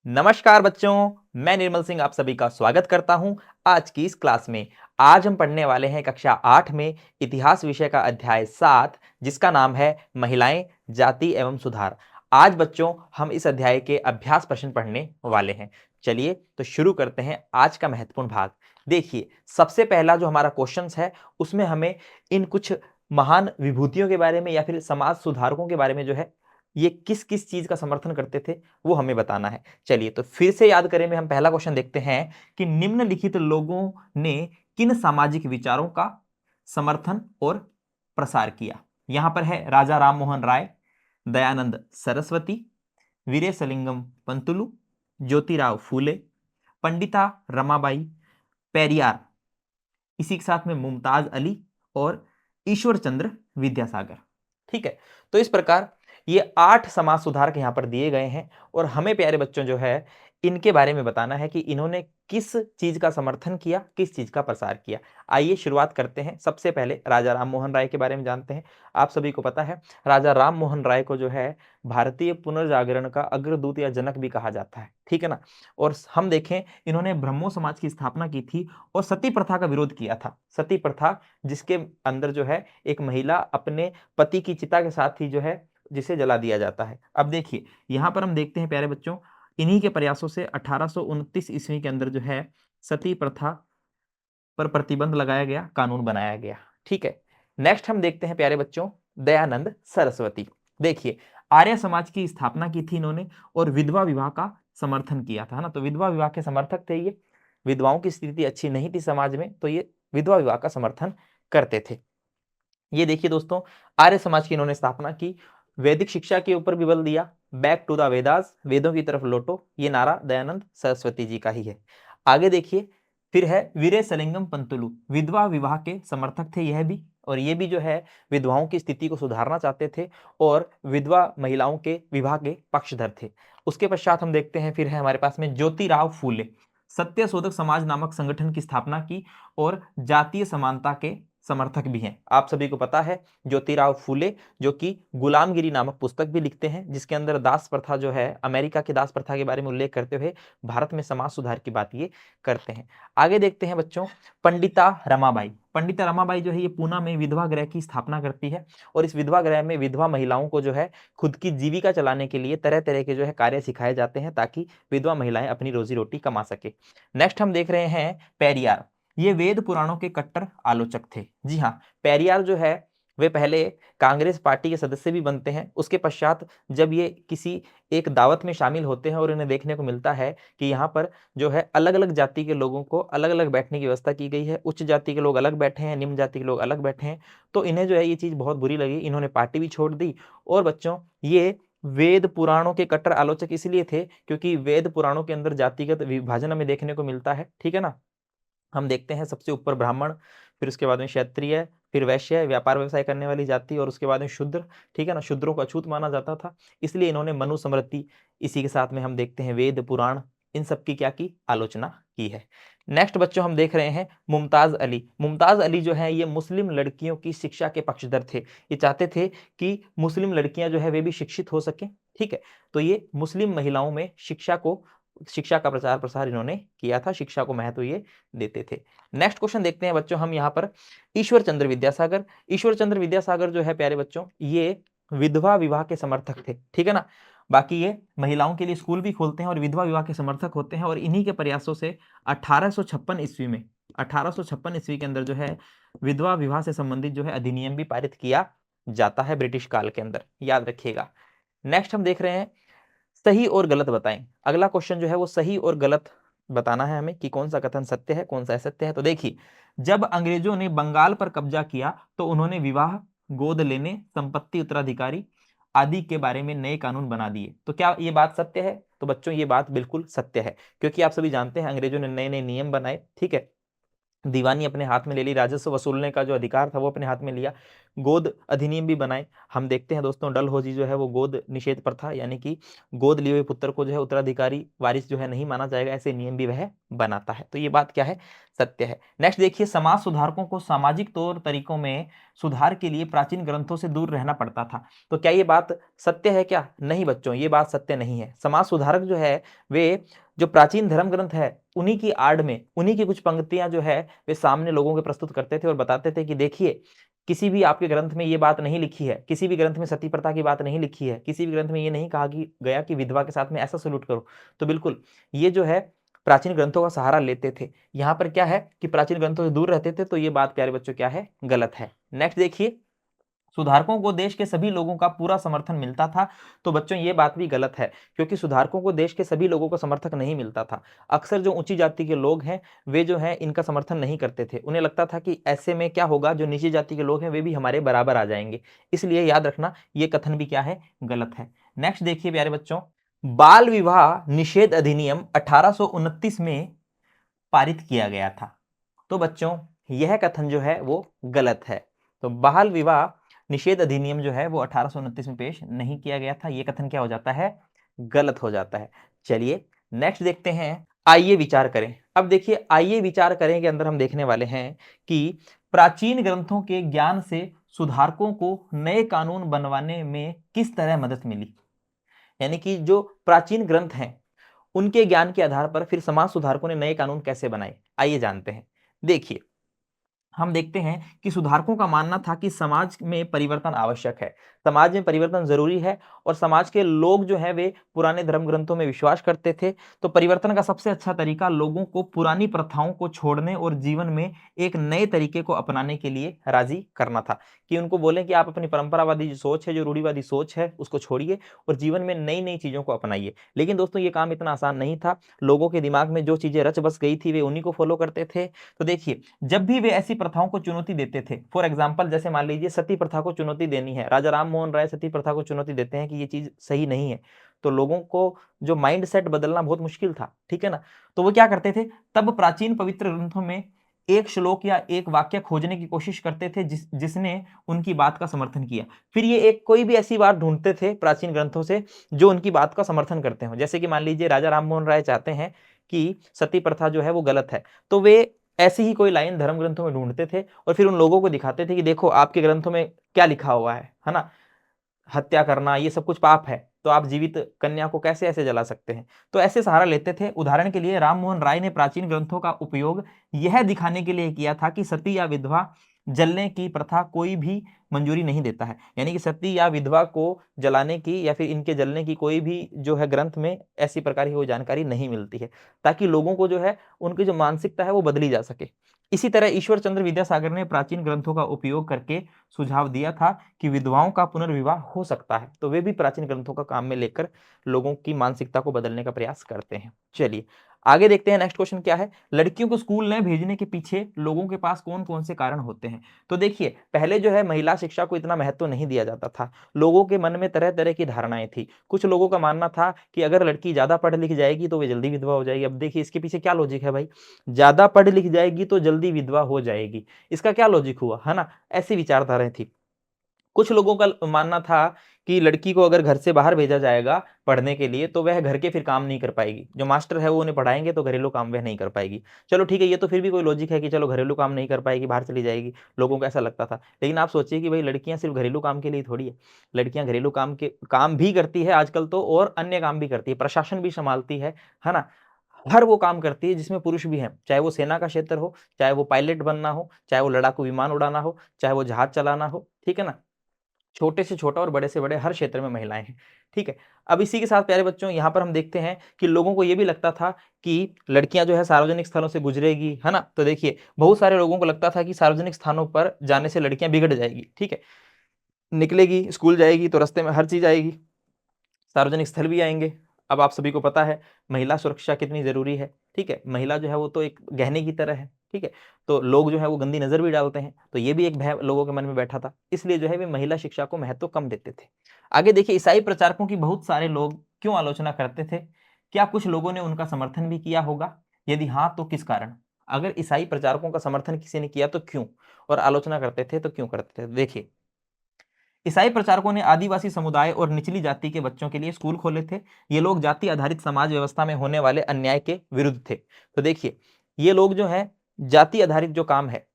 नमस्कार बच्चों, मैं निर्मल सिंह आप सभी का स्वागत करता हूं आज की इस क्लास में। आज हम पढ़ने वाले हैं कक्षा 8 में इतिहास विषय का अध्याय 7 जिसका नाम है महिलाएं, जाति एवं सुधार। आज बच्चों हम इस अध्याय के अभ्यास प्रश्न पढ़ने वाले हैं। चलिए तो शुरू करते हैं आज का महत्वपूर्ण भाग। देखिए, सबसे पहला जो हमारा क्वेश्चन है उसमें हमें इन कुछ महान विभूतियों के बारे में या फिर समाज सुधारकों के बारे में जो है ये किस किस चीज का समर्थन करते थे वो हमें बताना है। चलिए तो फिर से याद करें में हम पहला क्वेश्चन देखते हैं कि निम्नलिखित लोगों ने किन सामाजिक विचारों का समर्थन और प्रसार किया। यहां पर है राजा राम मोहन राय, दयानंद सरस्वती, वीरेशलिंगम पंतुलु, ज्योतिराव फूले, पंडिता रमाबाई, पेरियार, इसी के साथ में मुमताज अली और ईश्वर चंद्र विद्यासागर। ठीक है, तो इस प्रकार ये 8 समाज सुधारक यहां पर दिए गए हैं और हमें प्यारे बच्चों जो है इनके बारे में बताना है कि इन्होंने किस चीज का समर्थन किया, किस चीज का प्रसार किया। आइए शुरुआत करते हैं। सबसे पहले राजा राम मोहन राय के बारे में जानते हैं। आप सभी को पता है राजा राम मोहन राय को जो है भारतीय पुनर्जागरण का अग्रदूत या जनक भी कहा जाता है। ठीक है ना। और हम देखें इन्होंने ब्रह्मो समाज की स्थापना की थी और सती प्रथा का विरोध किया था। सती प्रथा जिसके अंदर जो है एक महिला अपने पति की चिता के साथ ही जो है जिसे जला दिया जाता है। अब देखिए यहां पर हम देखते हैं प्यारे बच्चों इन्हीं के प्रयासों से 1829 ईस्वी के अंदर जो है सती प्रथा पर प्रतिबंध लगाया गया, कानून बनाया गया। ठीक है, नेक्स्ट हम देखते हैं प्यारे बच्चों दयानंद सरस्वती। देखिए आर्य समाज की स्थापना की थी इन्होंने और विधवा विवाह का समर्थन किया था ना। तो विधवा विवाह के समर्थक थे ये। विधवाओं की स्थिति अच्छी नहीं थी समाज में तो ये विधवा विवाह का समर्थन करते थे। ये देखिए दोस्तों आर्य समाज की इन्होंने स्थापना की। वैदिक शिक्षा के ऊपर भी बल दिया। बैक टू द वेदास, वेदों की तरफ लौटो, ये नारा दयानंद सरस्वती जी का ही है। आगे देखिए फिर है वीरेशलिंगम पंतुलु, विधवा विवाह के समर्थक थे यह भी। और ये भी जो है विधवाओं की स्थिति को सुधारना चाहते थे और विधवा महिलाओं के विवाह के पक्षधर थे। उसके पश्चात हम देखते हैं फिर है हमारे पास में ज्योतिराव फूले, सत्य शोधक समाज नामक संगठन की स्थापना की और जातीय समानता के समर्थक भी हैं। आप सभी को पता है ज्योतिराव फूले जो कि गुलामगिरी नामक पुस्तक भी लिखते हैं जिसके अंदर दास प्रथा जो है अमेरिका की दास प्रथा के बारे में उल्लेख करते हुए भारत में समाज सुधार की बात ये करते हैं। आगे देखते हैं बच्चों पंडिता रमाबाई। पंडिता रमाबाई जो है ये पूना में विधवा गृह की स्थापना करती है और इस विधवा गृह में विधवा महिलाओं को जो है खुद की जीविका चलाने के लिए तरह तरह के जो है कार्य सिखाए जाते हैं ताकि विधवा महिलाएं अपनी रोजी रोटी कमा सके। नेक्स्ट हम देख रहे हैं पेरियार। ये वेद पुराणों के कट्टर आलोचक थे। जी हाँ, पेरियार जो है वे पहले कांग्रेस पार्टी के सदस्य भी बनते हैं। उसके पश्चात जब ये किसी एक दावत में शामिल होते हैं और इन्हें देखने को मिलता है कि यहाँ पर जो है अलग अलग जाति के लोगों को अलग अलग बैठने की व्यवस्था की गई है, उच्च जाति के लोग अलग बैठे हैं, निम्न जाति के लोग अलग बैठे हैं, तो इन्हें जो है ये चीज बहुत बुरी लगी। इन्होंने पार्टी भी छोड़ दी। और बच्चों ये वेद पुराणों के कट्टर आलोचक इसलिए थे क्योंकि वेद पुराणों के अंदर जातिगत विभाजन हमें देखने को मिलता है। ठीक है ना। हम देखते हैं सबसे ऊपर ब्राह्मण, फिर उसके बाद में क्षत्रिय, फिर वैश्य व्यापार व्यवसाय करने वाली जाति और उसके बाद में शूद्र। ठीक है ना, शूद्रों को अछूत माना जाता था इसलिए इन्होंने मनुस्मृति, इसी के साथ में हम देखते हैं वेद पुराण, इन सब की क्या की आलोचना की है। नेक्स्ट बच्चों हम देख रहे हैं मुमताज अली। मुमताज अली जो है ये मुस्लिम लड़कियों की शिक्षा के पक्षधर थे। ये चाहते थे कि मुस्लिम लड़कियां जो है वे भी शिक्षित हो सके। ठीक है, तो ये मुस्लिम महिलाओं में शिक्षा का प्रचार प्रसार इन्होंने किया था, शिक्षा को महत्व ये देते थे। नेक्स्ट क्वेश्चन देखते हैं बच्चों हम यहाँ पर ईश्वर चंद्र विद्यासागर। ईश्वर चंद्र विद्यासागर जो है प्यारे बच्चों ये विधवा विवाह के समर्थक थे। ठीक है ना। बाकी ये महिलाओं के लिए स्कूल भी खोलते हैं और विधवा विवाह के समर्थक होते हैं और इन्हीं के प्रयासों से 1856 ईस्वी में 1856 ईस्वी के अंदर जो है विधवा विवाह से संबंधित जो है अधिनियम भी पारित किया जाता है ब्रिटिश काल के अंदर, याद रखिएगा। नेक्स्ट हम देख रहे हैं सही और गलत बताएं। अगला क्वेश्चन जो है वो सही और गलत बताना है हमें कि कौन सा कथन सत्य है कौन सा असत्य है। तो देखिए जब अंग्रेजों ने बंगाल पर कब्जा किया तो उन्होंने विवाह, गोद लेने, संपत्ति उत्तराधिकारी आदि के बारे में नए कानून बना दिए। तो क्या ये बात सत्य है? तो बच्चों ये बात बिल्कुल सत्य है क्योंकि आप सभी जानते हैं अंग्रेजों ने नए नए नियम बनाए। ठीक है, दीवानी अपने हाथ में ले ली, राजस्व वसूलने का जो अधिकार था वो अपने हाथ में लिया। गोद अधिनियम भी बनाए। हम देखते हैं दोस्तों डलहौजी जो है वो गोद निषेध प्रथा यानी कि गोद लिए हुए पुत्र को जो है उत्तराधिकारी वारिस जो है नहीं माना जाएगा, ऐसे नियम भी वह बनाता है। तो ये बात क्या है, सत्य है। नेक्स्ट देखिए, समाज सुधारकों को सामाजिक तौर तरीकों में सुधार के लिए प्राचीन ग्रंथों से दूर रहना पड़ता था। तो क्या ये बात सत्य है क्या? नहीं बच्चों, ये बात सत्य नहीं है। समाज सुधारक जो है वे जो प्राचीन धर्म ग्रंथ है उन्हीं की आड़ में उन्हीं की कुछ पंक्तियां जो है वे सामने लोगों के प्रस्तुत करते थे और बताते थे कि देखिए किसी भी आपके ग्रंथ में ये बात नहीं लिखी है, किसी भी ग्रंथ में सती प्रथा की बात नहीं लिखी है, किसी भी ग्रंथ में ये नहीं कहा गया कि विधवा के साथ में ऐसा सलूट करो। तो बिल्कुल ये जो है प्राचीन ग्रंथों का सहारा लेते थे। यहां पर क्या है कि प्राचीन ग्रंथों से दूर रहते थे, तो ये बात प्यारे बच्चों क्या है, गलत है। नेक्स्ट देखिए, सुधारकों को देश के सभी लोगों का पूरा समर्थन मिलता था। तो बच्चों ये बात भी गलत है, क्योंकि सुधारकों को देश के सभी लोगों को समर्थक नहीं मिलता था। अक्सर जो ऊंची जाति के लोग हैं वे जो है इनका समर्थन नहीं करते थे। उन्हें लगता था कि ऐसे में क्या होगा, जो नीची जाति के लोग हैं वे भी हमारे बराबर आ जाएंगे। इसलिए याद रखना ये कथन भी क्या है, गलत है। नेक्स्ट देखिए प्यारे बच्चों, बाल विवाह निषेध अधिनियम 1829 में पारित किया गया था। तो बच्चों यह कथन जो है वो गलत है। तो बाल विवाह निषेध अधिनियम जो है वो 1829 में पेश नहीं किया गया था। यह कथन क्या हो जाता है, गलत हो जाता है। चलिए नेक्स्ट देखते हैं, आइए विचार करें। अब देखिए आइए विचार करें के अंदर हम देखने वाले हैं कि प्राचीन ग्रंथों के ज्ञान से सुधारकों को नए कानून बनवाने में किस तरह मदद मिली। यानी कि जो प्राचीन ग्रंथ हैं उनके ज्ञान के आधार पर फिर समाज सुधारकों ने नए कानून कैसे बनाए, आइए जानते हैं। देखिए हम देखते हैं कि सुधारकों का मानना था कि समाज में परिवर्तन आवश्यक है, समाज में परिवर्तन जरूरी है, और समाज के लोग जो है वे पुराने धर्म ग्रंथों में विश्वास करते थे। तो परिवर्तन का सबसे अच्छा तरीका लोगों को पुरानी प्रथाओं को छोड़ने और जीवन में एक नए तरीके को अपनाने के लिए राजी करना था, कि उनको बोलें कि आप अपनी परंपरावादी जो सोच है, जो रूढ़िवादी सोच है, उसको छोड़िए और जीवन में नई नई चीजों को अपनाइए। लेकिन दोस्तों ये काम इतना आसान नहीं था। लोगों के दिमाग में जो चीजें रच बस गई थी वे उन्हीं को फॉलो करते थे। तो देखिए जब भी वे ऐसी प्रथाओं को चुनौती देते थे, फॉर एग्जाम्पल जैसे मान लीजिए सती प्रथा को चुनौती देनी है, राजा राम मोहन राय सती प्रथा को चुनौती देते हैं कि ये चीज सही नहीं है, तो लोगों को जो माइंड सेट बदलना बहुत मुश्किल था, ठीक है ना। तो वो क्या करते थे, तब प्राचीन पवित्र ग्रंथों में एक श्लोक या एक वाक्य खोजने की कोशिश करते थे जिसने उनकी बात का समर्थन किया। फिर ये एक कोई भी ऐसी बात ढूंढते थे प्राचीन ग्रंथों से जो उनकी बात का समर्थन करते हो। जैसे कि मान लीजिए राजा राम मोहन राय चाहते हैं कि सती प्रथा जो है वो गलत है, तो वे ऐसी ही कोई लाइन धर्म ग्रंथों में ढूंढते थे और फिर उन लोगों को दिखाते थे कि देखो आपके ग्रंथों में क्या लिखा हुआ है ना, हत्या करना ये सब कुछ पाप है, तो आप जीवित कन्या को कैसे ऐसे जला सकते हैं। तो ऐसे सहारा लेते थे। उदाहरण के लिए राम मोहन राय ने प्राचीन ग्रंथों का उपयोग यह दिखाने के लिए किया था कि सती या विधवा जलने की प्रथा कोई भी मंजूरी नहीं देता है। यानी कि सती या विधवा को जलाने की या फिर इनके जलने की कोई भी जो है ग्रंथ में ऐसी प्रकार की कोई जानकारी नहीं मिलती है, ताकि लोगों को जो है उनकी जो मानसिकता है वो बदली जा सके। इसी तरह ईश्वर चंद्र विद्यासागर ने प्राचीन ग्रंथों का उपयोग करके सुझाव दिया था कि विधवाओं का पुनर्विवाह हो सकता है। तो वे भी प्राचीन ग्रंथों का काम में लेकर लोगों की मानसिकता को बदलने का प्रयास करते हैं। चलिए आगे देखते हैं, नेक्स्ट क्वेश्चन क्या है, लड़कियों को स्कूल न भेजने के पीछे लोगों के पास कौन कौन से कारण होते हैं। तो देखिए पहले जो है महिला शिक्षा को इतना महत्व नहीं दिया जाता था। लोगों के मन में तरह तरह की धारणाएं थी। कुछ लोगों का मानना था कि अगर लड़की ज्यादा पढ़ लिख जाएगी तो वे जल्दी विधवा हो जाएगी। अब देखिए इसके पीछे क्या लॉजिक है भाई, ज्यादा पढ़ लिख जाएगी तो जल्दी विधवा हो जाएगी, इसका क्या लॉजिक हुआ, है ना। ऐसी विचारधाराएं थी। कुछ लोगों का मानना था कि लड़की को अगर घर से बाहर भेजा जाएगा पढ़ने के लिए तो वह घर के फिर काम नहीं कर पाएगी, जो मास्टर है वो उन्हें पढ़ाएंगे तो घरेलू काम वह नहीं कर पाएगी। चलो ठीक है, ये तो फिर भी कोई लॉजिक है कि चलो घरेलू काम नहीं कर पाएगी, बाहर चली जाएगी, लोगों को ऐसा लगता था। लेकिन आप सोचिए कि भाई लड़कियां सिर्फ घरेलू काम के लिए थोड़ी है, लड़कियां घरेलू काम भी करती है आजकल तो, और अन्य काम भी करती है, प्रशासन भी संभालती है ना। हर वो काम करती है जिसमें पुरुष भी हैं, चाहे वो सेना का क्षेत्र हो, चाहे वो पायलट बनना हो, चाहे वो लड़ाकू विमान उड़ाना हो, चाहे वो जहाज चलाना हो, ठीक है ना। छोटे से छोटा और बड़े से बड़े हर क्षेत्र में महिलाएं हैं, ठीक है। अब इसी के साथ प्यारे बच्चों यहाँ पर हम देखते हैं कि लोगों को यह भी लगता था कि लड़कियां जो है सार्वजनिक स्थलों से गुजरेगी, है ना। तो देखिए बहुत सारे लोगों को लगता था कि सार्वजनिक स्थानों पर जाने से लड़कियां बिगड़ जाएगी, ठीक है। निकलेगी स्कूल जाएगी तो रास्ते में हर चीज आएगी, सार्वजनिक स्थल भी आएंगे। अब आप सभी को पता है महिला सुरक्षा कितनी जरूरी है, ठीक है। महिला जो है वो तो एक गहने की तरह है, ठीक है। तो लोग जो है वो गंदी नजर भी डालते हैं, तो ये भी एक भय लोगों के मन में बैठा था, इसलिए जो है वे महिला शिक्षा को महत्व कम देते थे। आगे देखिए, ईसाई प्रचारकों की बहुत सारे लोग क्यों आलोचना करते थे। क्या कुछ लोगों ने उनका समर्थन भी किया होगा, यदि हाँ तो किस कारण। अगर ईसाई प्रचारकों का समर्थन किसी ने किया तो क्यों, और आलोचना करते थे तो क्यों करते थे। देखिए ईसाई प्रचारकों ने आदिवासी समुदाय और निचली जाति के बच्चों के लिए स्कूल खोले थे। ये लोग जाति आधारित समाज व्यवस्था में होने वाले अन्याय के विरुद्ध थे। तो देखिए, ये लोग जो है जाति आधारित जो काम है,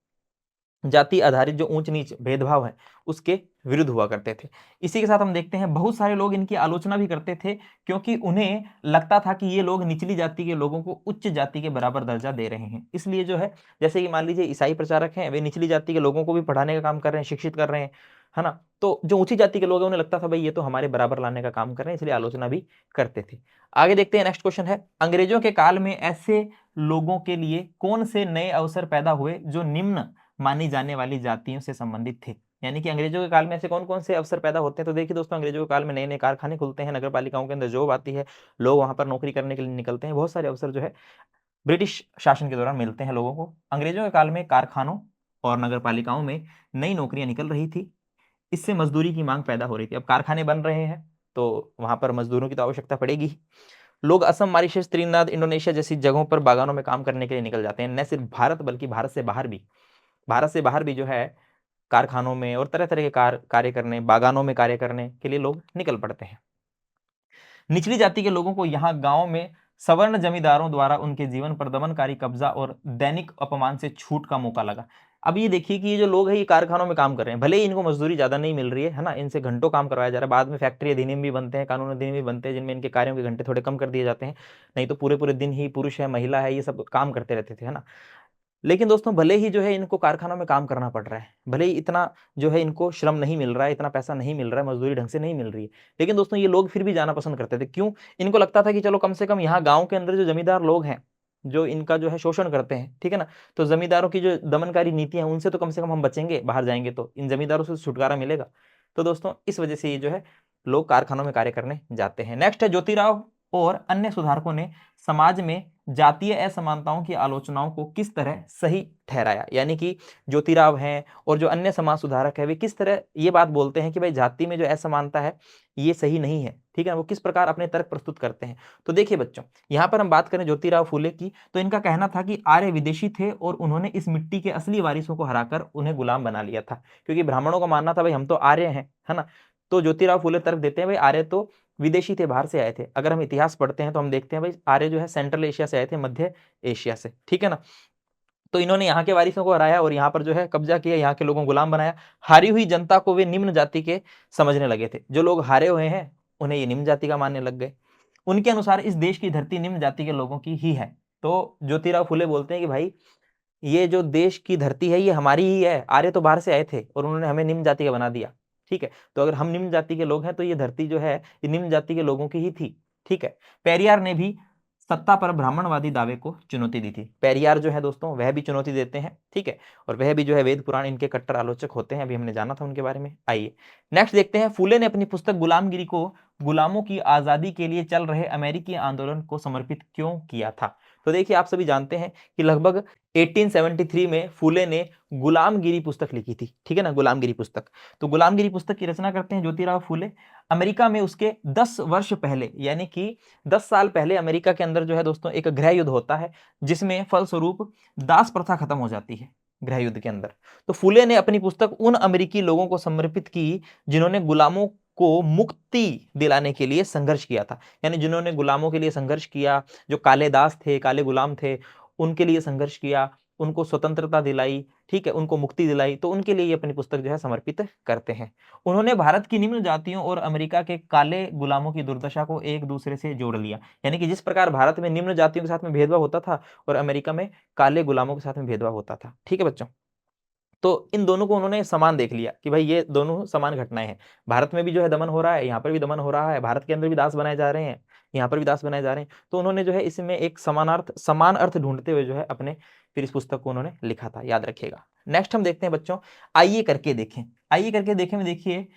जाति आधारित जो ऊंच नीच भेदभाव है, उसके विरुद्ध हुआ करते थे। इसी के साथ हम देखते हैं बहुत सारे लोग इनकी आलोचना भी करते थे, क्योंकि उन्हें लगता था कि ये लोग निचली जाति के लोगों को उच्च जाति के बराबर दर्जा दे रहे हैं। इसलिए जो है, जैसे कि मान लीजिए ईसाई प्रचारक हैं, वे निचली जाति के लोगों को भी पढ़ाने का काम कर रहे हैं, शिक्षित कर रहे हैं, है ना। तो जो ऊंची जाति के लोग हैं उन्हें लगता था भाई ये तो हमारे बराबर लाने का काम कर रहे हैं, इसलिए आलोचना भी करते थे। आगे देखते हैं, नेक्स्ट क्वेश्चन है, अंग्रेजों के काल में ऐसे लोगों के लिए कौन से नए अवसर पैदा हुए जो निम्न मानी जाने वाली जातियों से संबंधित थे। यानी कि अंग्रेजों के काल में ऐसे कौन कौन से अवसर पैदा होते हैं। तो देखिए दोस्तों, अंग्रेजों के काल में नए नए कारखाने खुलते हैं, नगर पालिकाओं के अंदर जॉब आती है, लोग वहां पर नौकरी करने के लिए निकलते हैं। बहुत सारे अवसर जो है ब्रिटिश शासन के दौरान मिलते हैं लोगों को। अंग्रेजों के काल में कारखानों और नगर पालिकाओं में नई नौकरियां निकल रही थी, इससे मजदूरी की मांग पैदा हो रही थी। अब कारखाने बन रहे हैं तो वहां पर मजदूरों की तो आवश्यकता पड़ेगी। लोग असम, मॉरिशस, त्रिनाद, इंडोनेशिया जैसी जगहों पर बागानों में काम करने के लिए निकल जाते हैं। न सिर्फ भारत बल्कि भारत से बाहर भी जो है कारखानों में और तरह तरह के कार्य करने, बागानों में कार्य करने के लिए लोग निकल पड़ते हैं। निचली जाति के लोगों को यहाँ गांव में सवर्ण जमींदारों द्वारा उनके जीवन पर दमनकारी कब्जा और दैनिक अपमान से छूट का मौका लगा। अब ये देखिए कि ये जो लोग हैं ये कारखानों में काम कर रहे हैं, भले ही इनको मजदूरी ज्यादा नहीं मिल रही है ना, इनसे घंटों काम करवाया जा रहा है। बाद में फैक्ट्री अधिनियम भी बनते हैं, कानून अधिनियम भी बनते हैं, जिनमें इनके कार्यों के घंटे थोड़े कम कर दिए जाते हैं। नहीं तो पूरे पूरे दिन ही पुरुष है, महिला है, ये सब काम करते रहते थे, है ना। लेकिन दोस्तों, भले ही जो है इनको कारखानों में काम करना पड़ रहा है, भले ही इतना जो है इनको श्रम नहीं मिल रहा है, इतना पैसा नहीं मिल रहा है, मजदूरी ढंग से नहीं मिल रही है, लेकिन दोस्तों ये लोग फिर भी जाना पसंद करते थे। क्यों? इनको लगता था कि चलो कम से कम यहाँ गांव के अंदर जो जमींदार लोग हैं, जो इनका जो है शोषण करते हैं, ठीक है ना, तो जमींदारों की जो दमनकारी नीतियां हैं उनसे तो कम से कम हम बचेंगे, बाहर जाएंगे तो इन जमींदारों से छुटकारा मिलेगा। तो दोस्तों इस वजह से ये जो है लोग कारखानों में कार्य करने जाते हैं। नेक्स्ट है, ज्योतिराव और अन्य सुधारकों ने समाज में जातीय असमानताओं की आलोचनाओं को किस तरह सही ठहराया। यानी कि ज्योतिराव हैं और जो अन्य समाज सुधारक है, वे किस तरह ये बात बोलते हैं कि भाई जाति में जो असमानता है ये सही नहीं है, ठीक है। वो किस प्रकार अपने तर्क प्रस्तुत करते हैं। तो देखिए बच्चों, यहाँ पर हम बात करें ज्योतिराव फूले की, तो इनका कहना था कि आर्य विदेशी थे और उन्होंने इस मिट्टी के असली वारिसों को हराकर उन्हें गुलाम बना लिया था। क्योंकि ब्राह्मणों का मानना था भाई हम तो आर्य हैं, है ना। तो ज्योतिराव फूले तर्क देते हैं भाई आर्य तो विदेशी थे, बाहर से आए थे। अगर हम इतिहास पढ़ते हैं तो हम देखते हैं भाई आर्य जो है सेंट्रल एशिया से आए थे, मध्य एशिया से, ठीक है ना। तो इन्होंने यहाँ के वारिसों को हराया और यहाँ पर जो है कब्जा किया, यहाँ के लोगों को गुलाम बनाया। हारी हुई जनता को वे निम्न जाति के समझने लगे थे। जो लोग हारे हुए हैं उन्हें ये निम्न जाति का मानने लग गए। उनके अनुसार इस देश की धरती निम्न जाति के लोगों की ही है। तो ज्योतिराव फुले बोलते हैं कि भाई ये जो देश की धरती है ये हमारी ही है, आर्य तो बाहर से आए थे और उन्होंने हमें निम्न जाति का बना दिया, ठीक है। तो अगर हम निम्न जाति के लोग हैं तो ये धरती जो है ये निम्न जाति के लोगों की ही थी, ठीक है। पेरियार ने भी सत्ता पर ब्राह्मणवादी दावे को चुनौती दी थी। पेरियार जो है दोस्तों वह भी चुनौती देते हैं, ठीक है, और वह भी जो है वेद पुराण इनके कट्टर आलोचक होते हैं। अभी हमने जाना था उनके बारे में। आइए नेक्स्ट देखते हैं, फूले ने अपनी पुस्तक गुलामगिरी को गुलामों की आजादी के लिए चल रहे अमेरिकी आंदोलन को समर्पित क्यों किया था। तो देखिए आप सभी जानते हैं कि लगभग 1873 में फूले ने गुलामगिरी पुस्तक लिखी थी, ठीक है ना, गुलामगिरी पुस्तक। तो गुलामगिरी पुस्तक की रचना करते हैं ज्योतिराव फूले। अमेरिका में उसके 10 वर्ष पहले, यानी कि 10 साल पहले अमेरिका के अंदर जो है दोस्तों एक गृह युद्ध होता है, जिसमें फलस्वरूप दास प्रथा खत्म हो जाती है गृह युद्ध के अंदर। तो फूले ने अपनी पुस्तक उन अमेरिकी लोगों को समर्पित की जिन्होंने गुलामों को मुक्ति दिलाने के लिए संघर्ष किया था। यानी जिन्होंने गुलामों के लिए संघर्ष किया, जो काले दास थे, काले गुलाम थे, उनके लिए संघर्ष किया, उनको स्वतंत्रता दिलाई, ठीक है, उनको मुक्ति दिलाई। तो उनके लिए ये अपनी पुस्तक जो है समर्पित करते हैं। उन्होंने भारत की निम्न जातियों और अमेरिका के काले गुलामों की दुर्दशा को एक दूसरे से जोड़ लिया। यानी कि जिस प्रकार भारत में निम्न जातियों के साथ में भेदभाव होता था और अमेरिका में काले गुलामों के साथ में भेदभाव होता था, ठीक है बच्चों। तो इन दोनों को उन्होंने समान देख लिया कि भाई ये दोनों समान घटनाएं हैं। भारत में भी जो है दमन हो रहा है, यहाँ पर भी दमन हो रहा है, भारत के अंदर भी दास बनाए जा रहे हैं, यहाँ पर भी दास बनाए जा रहे हैं। तो उन्होंने जो है इसमें एक समान अर्थ ढूंढते हुए जो है अपने फिर इस पुस्तक को उन्होंने लिखा था, याद रखिएगा। नेक्स्ट हम देखते हैं बच्चों, आइए करके देखें। आइए करके देखें में देखिए,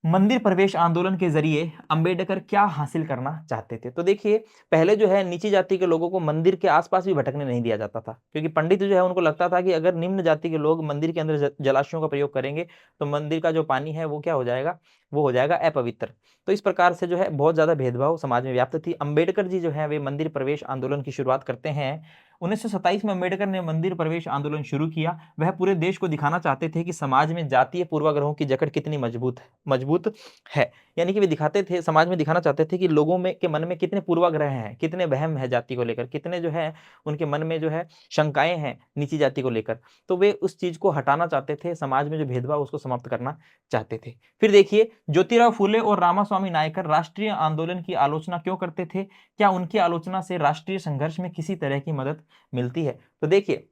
मंदिर प्रवेश आंदोलन के जरिए अंबेडकर क्या हासिल करना चाहते थे। तो देखिए पहले जो है नीची जाति के लोगों को मंदिर के आसपास भी भटकने नहीं दिया जाता था, क्योंकि पंडित जो है उनको लगता था कि अगर निम्न जाति के लोग मंदिर के अंदर जलाशयों का प्रयोग करेंगे तो मंदिर का जो पानी है वो क्या हो जाएगा, वो हो जाएगा अपवित्र। तो इस प्रकार से जो है बहुत ज्यादा भेदभाव समाज में व्याप्त थी। अंबेडकर जी जो है वे मंदिर प्रवेश आंदोलन की शुरुआत करते हैं 1927 में अम्बेडकर ने मंदिर प्रवेश आंदोलन शुरू किया। वह पूरे देश को दिखाना चाहते थे कि समाज में जातीय पूर्वाग्रहों की जकड़ कितनी मजबूत है। यानी कि वे दिखाते थे, समाज में दिखाना चाहते थे कि लोगों में के मन में कितने पूर्वाग्रह हैं, कितने वहम है जाति को लेकर, कितने जो है उनके मन में जो है शंकाएं हैं नीची जाति को लेकर। तो वे उस चीज को हटाना चाहते थे, समाज में जो भेदभाव उसको समाप्त करना चाहते थे। फिर देखिए, ज्योतिराव फूले और रामास्वामी नायकर राष्ट्रीय आंदोलन की आलोचना क्यों करते थे? क्या उनकी आलोचना से राष्ट्रीय संघर्ष में किसी तरह की मदद मिलती है? तो देखिए,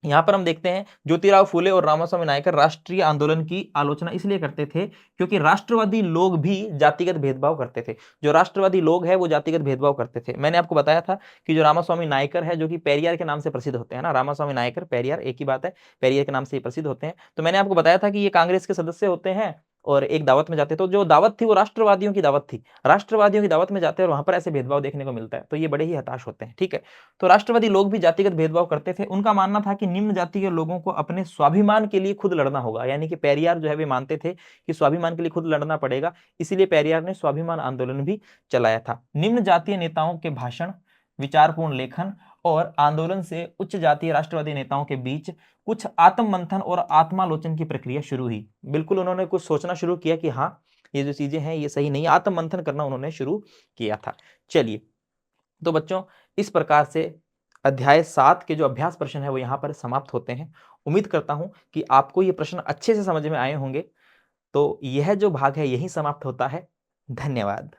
यहां पर हम देखते हैं ज्योतिराव फूले और रामास्वामी नायकर राष्ट्रीय आंदोलन की आलोचना इसलिए करते थे क्योंकि राष्ट्रवादी लोग भी जातिगत भेदभाव करते थे। जो राष्ट्रवादी लोग हैं वो जातिगत भेदभाव करते थे। मैंने आपको बताया था कि जो रामास्वामी नायकर है, जो कि पेरियार के नाम से प्रसिद्ध होते हैं ना, रामास्वामी नायकर पेरियार एक ही बात है, पेरियार के नाम से प्रसिद्ध होते हैं। तो मैंने आपको बताया था कि ये कांग्रेस के सदस्य होते हैं और एक दावत में जाते, तो जो दावत थी वो राष्ट्रवादियों की दावत थी। राष्ट्रवादियों की दावत में जाते हैं और वहां पर ऐसे भेदभाव देखने को मिलता है, तो ये बड़े ही हताश होते हैं। ठीक है, तो राष्ट्रवादी लोग भी जातिगत भेदभाव करते थे। उनका मानना था कि निम्न जाति के लोगों को अपने स्वाभिमान के लिए खुद लड़ना होगा। यानी कि पेरियार जो है वे मानते थे कि स्वाभिमान के लिए खुद लड़ना पड़ेगा, इसीलिए पेरियार ने स्वाभिमान आंदोलन भी चलाया था। निम्न जातीय नेताओं के भाषण, विचारपूर्ण लेखन और आंदोलन से उच्च जातीय राष्ट्रवादी नेताओं के बीच कुछ आत्म मंथन और आत्मालोचन की प्रक्रिया शुरू हुई। बिल्कुल उन्होंने कुछ सोचना शुरू किया कि हाँ, ये जो चीजें हैं ये सही नहीं, आत्म मंथन करना उन्होंने शुरू किया था। चलिए, तो बच्चों इस प्रकार से अध्याय 7 के जो अभ्यास प्रश्न है वो यहाँ पर समाप्त होते हैं। उम्मीद करता हूं कि आपको ये प्रश्न अच्छे से समझ में आए होंगे। तो यह जो भाग है यही समाप्त होता है। धन्यवाद।